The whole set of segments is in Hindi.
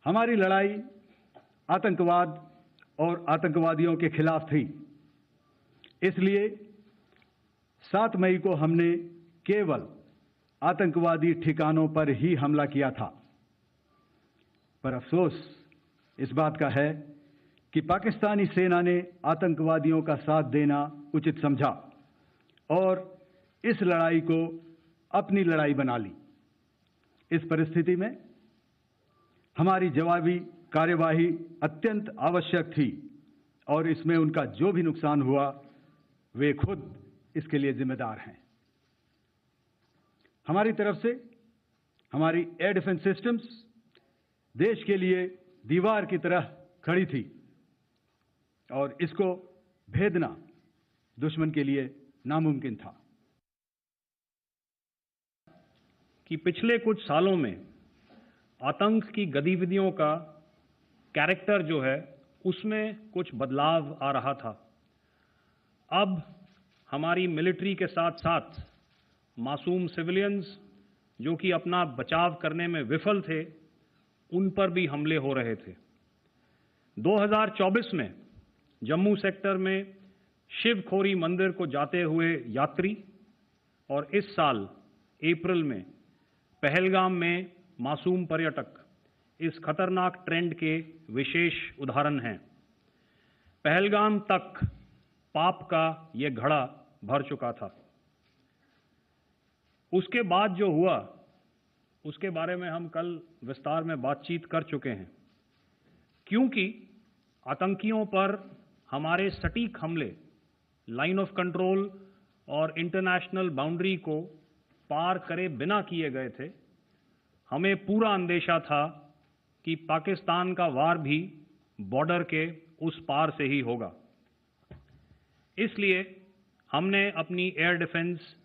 हमारी लड़ाई आतंकवाद और आतंकवादियों के खिलाफ थी। इसलिए 7 मई को हमने केवल आतंकवादी ठिकानों पर ही हमला किया था। पर अफसोस इस बात का है कि पाकिस्तानी सेना ने आतंकवादियों का साथ देना उचित समझा और इस लड़ाई को अपनी लड़ाई बना ली। इस परिस्थिति में हमारी जवाबी कार्यवाही अत्यंत आवश्यक थी और इसमें उनका जो भी नुकसान हुआ वे खुद इसके लिए जिम्मेदार हैं। हमारी तरफ से हमारी एयर डिफेंस सिस्टम्स देश के लिए दीवार की तरह खड़ी थी और इसको भेदना दुश्मन के लिए नामुमकिन था। कि पिछले कुछ सालों में आतंक की गतिविधियों का कैरेक्टर जो है उसमें कुछ बदलाव आ रहा था। अब हमारी मिलिट्री के साथ साथ मासूम सिविलियंस जो कि अपना बचाव करने में विफल थे, उन पर भी हमले हो रहे थे। 2024 में जम्मू सेक्टर में शिवखोरी मंदिर को जाते हुए यात्री और इस साल अप्रैल में पहलगाम में मासूम पर्यटक इस खतरनाक ट्रेंड के विशेष उदाहरण हैं। पहलगाम तक पाप का ये घड़ा भर चुका था। उसके बाद जो हुआ उसके बारे में हम कल विस्तार में बातचीत कर चुके हैं। क्योंकि आतंकियों पर हमारे सटीक हमले लाइन ऑफ कंट्रोल और इंटरनेशनल बाउंड्री को पार करे बिना किए गए थे, हमें पूरा अंदेशा था कि पाकिस्तान का वार भी बॉर्डर के उस पार से ही होगा। इसलिए हमने अपनी एयर डिफेंस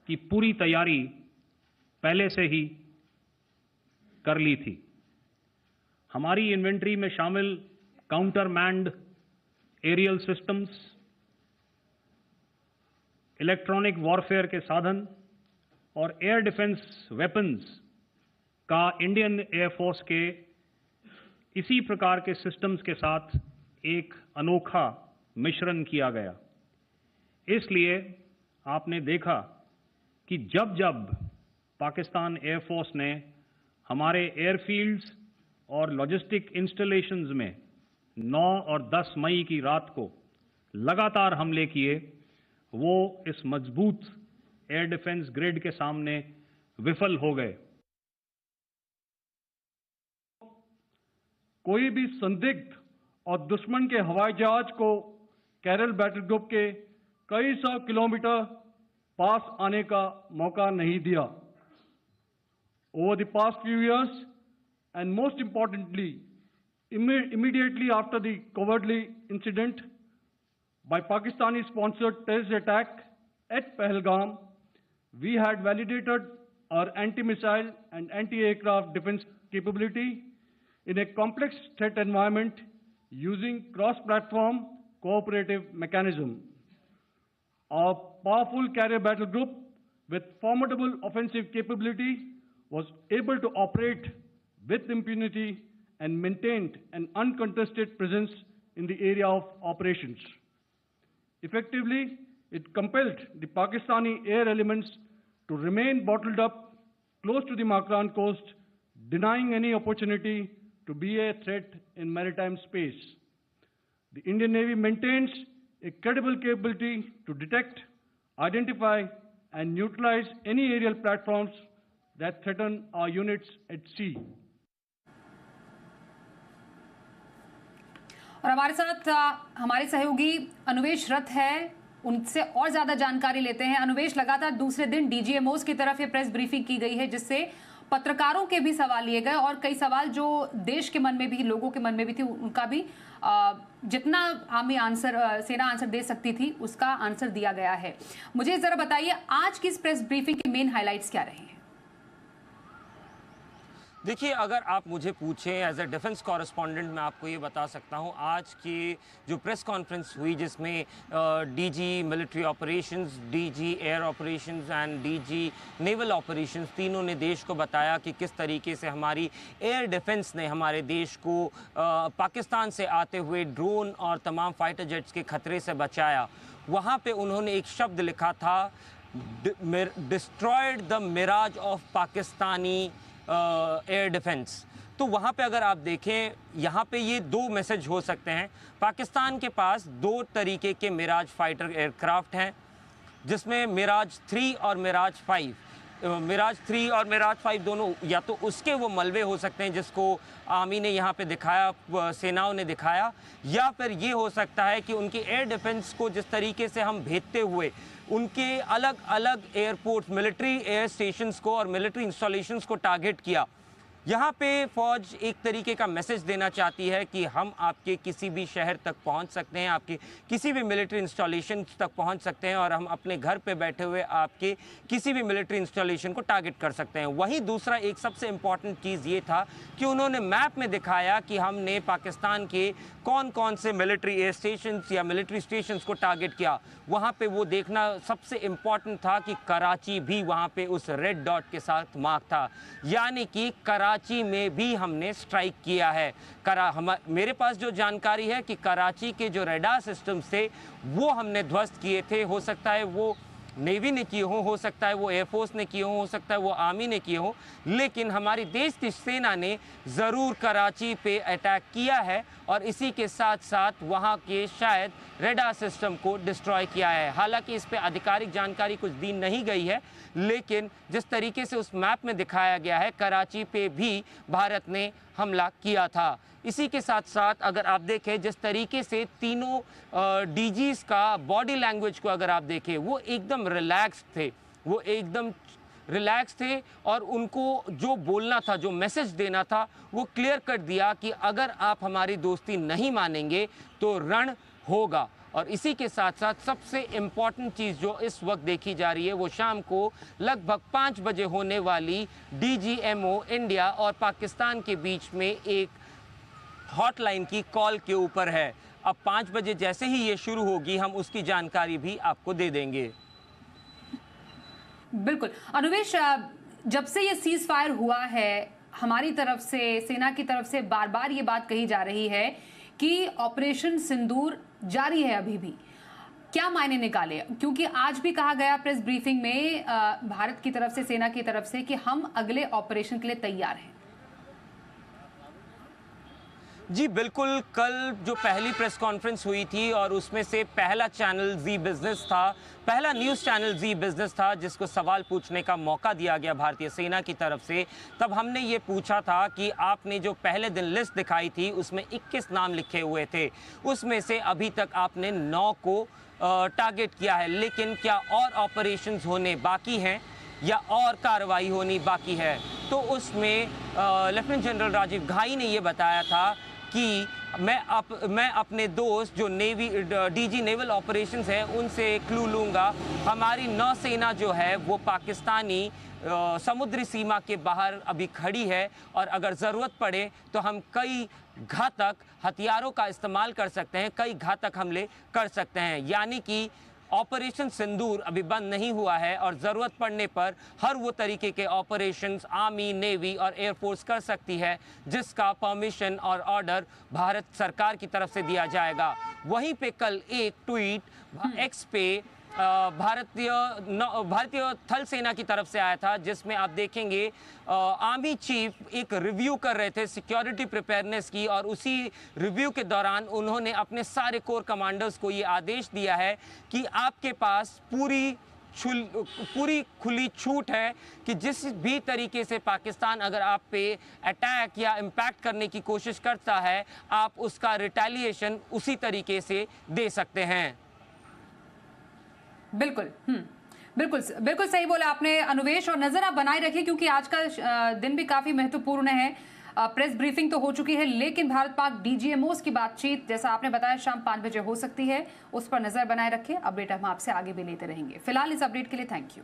की पूरी तैयारी पहले से ही कर ली थी। हमारी इन्वेंट्री में शामिल counter manned aerial systems, electronic warfare के साधन और एयर डिफेंस वेपन्स का इंडियन एयरफोर्स के इसी प्रकार के सिस्टम्स के साथ एक अनोखा मिश्रण किया गया। इसलिए आपने देखा कि जब जब पाकिस्तान एयरफोर्स ने हमारे एयरफील्ड्स और लॉजिस्टिक इंस्टॉलेशंस में 9 और 10 मई की रात को लगातार हमले किए, वो इस मजबूत एयर डिफेंस ग्रिड के सामने विफल हो गए। कोई भी संदिग्ध और दुश्मन के हवाई जहाज को कैरल बैटल ग्रुप के कई 100 किलोमीटर पास आने का मौका नहीं दिया। Over the past few years, and most importantly, immediately after the cowardly incident by Pakistani-sponsored terrorist attack at Pahalgam, we had validated our anti-missile and anti-aircraft defense capability in a complex threat environment using cross-platform cooperative mechanism. Our powerful carrier battle group with formidable offensive capability was able to operate with impunity and maintained an uncontested presence in the area of operations. Effectively, it compelled the Pakistani air elements to remain bottled up close to the Makran coast, denying any opportunity to be a threat in maritime space. The Indian Navy maintains a credible capability to detect, identify, and neutralize any aerial platforms that threaten our units at sea. और हमारे साथ हमारे सहयोगी अनुवेश रथ है, उनसे और ज्यादा जानकारी लेते हैं। अनुवेश, लगातार दूसरे दिन डीजीएमओस की तरफ ये प्रेस ब्रीफिंग की गई है जिससे पत्रकारों के भी सवाल लिए गए और कई सवाल जो देश के मन में भी, लोगों के मन में भी थी, उनका भी जितना हमें आंसर सेना आंसर दे सकती थी उसका आंसर दिया गया है। मुझे जरा बताइए आज की इस प्रेस ब्रीफिंग के मेन हाइलाइट्स क्या रहे हैं? देखिए, अगर आप मुझे पूछें एज ए डिफेंस कॉरेस्पॉन्डेंट, मैं आपको ये बता सकता हूँ आज की जो प्रेस कॉन्फ्रेंस हुई जिसमें DG military operations, DG air operations and DG naval operations तीनों ने देश को बताया कि किस तरीके से हमारी एयर डिफेंस ने हमारे देश को पाकिस्तान से आते हुए ड्रोन और तमाम फाइटर जेट्स के खतरे से बचाया। वहाँ पे उन्होंने एक शब्द लिखा था, destroyed the Mirage of Pakistani air defence. तो वहाँ पे अगर आप देखें, यहाँ पे ये दो मैसेज हो सकते हैं। पाकिस्तान के पास दो तरीके के मिराज फाइटर एयरक्राफ्ट हैं, जिसमें मिराज 3 और मिराज 5। मिराज 3 और मिराज 5 दोनों या तो उसके वो मलबे हो सकते हैं जिसको आर्मी ने यहाँ पे दिखाया, सेनाओं ने दिखाया, या फिर ये हो सकता है कि उनके एयर डिफेंस को जिस तरीके से हम भेजते हुए उनके अलग अलग एयरपोर्ट, मिलिट्री एयर स्टेशंस को और मिलिट्री इंस्टॉलेशंस को टारगेट किया। यहाँ पे फौज एक तरीके का मैसेज देना चाहती है कि हम आपके किसी भी शहर तक पहुँच सकते हैं, आपके किसी भी मिलिट्री इंस्टॉलेशन तक पहुँच सकते हैं और हम अपने घर पे बैठे हुए आपके किसी भी मिलिट्री इंस्टॉलेशन को टारगेट कर सकते हैं। वहीं दूसरा एक सबसे इम्पॉर्टेंट चीज़ ये था कि उन्होंने मैप में दिखाया कि हमने पाकिस्तान के कौन कौन से मिलिट्री एयर स्टेशंस या मिलिट्री स्टेशंस को टारगेट किया। वहाँ पे वो देखना सबसे इम्पॉर्टेंट था कि कराची भी वहाँ पे उस रेड डॉट के साथ मार्क था, यानी कि कराची में भी हमने स्ट्राइक किया है। मेरे पास जो जानकारी है कि कराची के जो रेडार सिस्टम थे वो हमने ध्वस्त किए थे। हो सकता है वो नेवी ने किए हो सकता है वो एयरफोर्स ने किए हो सकता है वो आर्मी ने किए हो, लेकिन हमारी देश की सेना ने ज़रूर कराची पे अटैक किया है और इसी के साथ साथ वहाँ के शायद रेडार सिस्टम को डिस्ट्रॉय किया है। हालांकि इस पे आधिकारिक जानकारी कुछ दी नहीं गई है, लेकिन जिस तरीके से उस मैप में दिखाया गया है, कराची पे भी भारत ने हमला किया था। इसी के साथ साथ अगर आप देखें जिस तरीके से तीनों डीजीज का बॉडी लैंग्वेज को अगर आप देखें, वो एकदम रिलैक्स थे, वो एकदम रिलैक्स थे और उनको जो बोलना था, जो मैसेज देना था, वो क्लियर कर दिया कि अगर आप हमारी दोस्ती नहीं मानेंगे तो रण होगा। और इसी के साथ साथ सबसे इम्पॉर्टेंट चीज़ जो इस वक्त देखी जा रही है वो शाम को लगभग 5 बजे होने वाली DGMO इंडिया और पाकिस्तान के बीच में एक हॉटलाइन की कॉल के ऊपर है। अब 5 बजे जैसे ही ये शुरू होगी हम उसकी जानकारी भी आपको दे देंगे। बिल्कुल अनुवेश, जब से ये सीज फायर हुआ है हमारी तरफ से, सेना की तरफ से बार बार ये बात कही जा रही है कि ऑपरेशन सिंदूर जारी है अभी भी। क्या मायने निकाले? क्योंकि आज भी कहा गया प्रेस ब्रीफिंग में भारत की तरफ से, सेना की तरफ से, कि हम अगले ऑपरेशन के लिए तैयार हैं। जी बिल्कुल, कल जो पहली प्रेस कॉन्फ्रेंस हुई थी और उसमें से पहला चैनल जी बिजनेस था, पहला न्यूज़ चैनल जी बिजनेस था जिसको सवाल पूछने का मौका दिया गया भारतीय सेना की तरफ से। तब हमने ये पूछा था कि आपने जो पहले दिन लिस्ट दिखाई थी उसमें 21 नाम लिखे हुए थे, उसमें से अभी तक आपने 9 को टारगेट किया है, लेकिन क्या और ऑपरेशंस होने बाकी हैं या और कार्रवाई होनी बाकी है? तो उसमें लेफ्टिनेंट जनरल राजीव घाई ने ये बताया था कि मैं अपने दोस्त जो नेवी डीजी नेवल ऑपरेशंस है उनसे क्लू लूँगा। हमारी नौसेना जो है वो पाकिस्तानी समुद्री सीमा के बाहर अभी खड़ी है और अगर ज़रूरत पड़े तो हम कई घातक हथियारों का इस्तेमाल कर सकते हैं, कई घातक हमले कर सकते हैं। यानी कि ऑपरेशन सिंदूर अभी बंद नहीं हुआ है और ज़रूरत पड़ने पर हर वो तरीके के ऑपरेशंस आर्मी, नेवी और एयरफोर्स कर सकती है, जिसका परमिशन और ऑर्डर भारत सरकार की तरफ से दिया जाएगा। वहीं पे कल एक ट्वीट एक्स पे भारतीय थल सेना की तरफ से आया था, जिसमें आप देखेंगे आर्मी चीफ एक रिव्यू कर रहे थे सिक्योरिटी प्रिपेयरनेस की, और उसी रिव्यू के दौरान उन्होंने अपने सारे कोर कमांडर्स को ये आदेश दिया है कि आपके पास पूरी खुली छूट है कि जिस भी तरीके से पाकिस्तान अगर आप पे अटैक या इम्पैक्ट करने की कोशिश करता है, आप उसका रिटेलिएशन उसी तरीके से दे सकते हैं। बिल्कुल बिल्कुल सही बोला आपने अनुवेश, और नजर आप बनाए रखिए क्योंकि आज का दिन भी काफी महत्वपूर्ण है। प्रेस ब्रीफिंग तो हो चुकी है, लेकिन भारत पाक DGMOs की बातचीत जैसा आपने बताया शाम 5 बजे हो सकती है, उस पर नजर बनाए रखिए। अपडेट हम आपसे आगे भी लेते रहेंगे। फिलहाल इस अपडेट के लिए थैंक यू।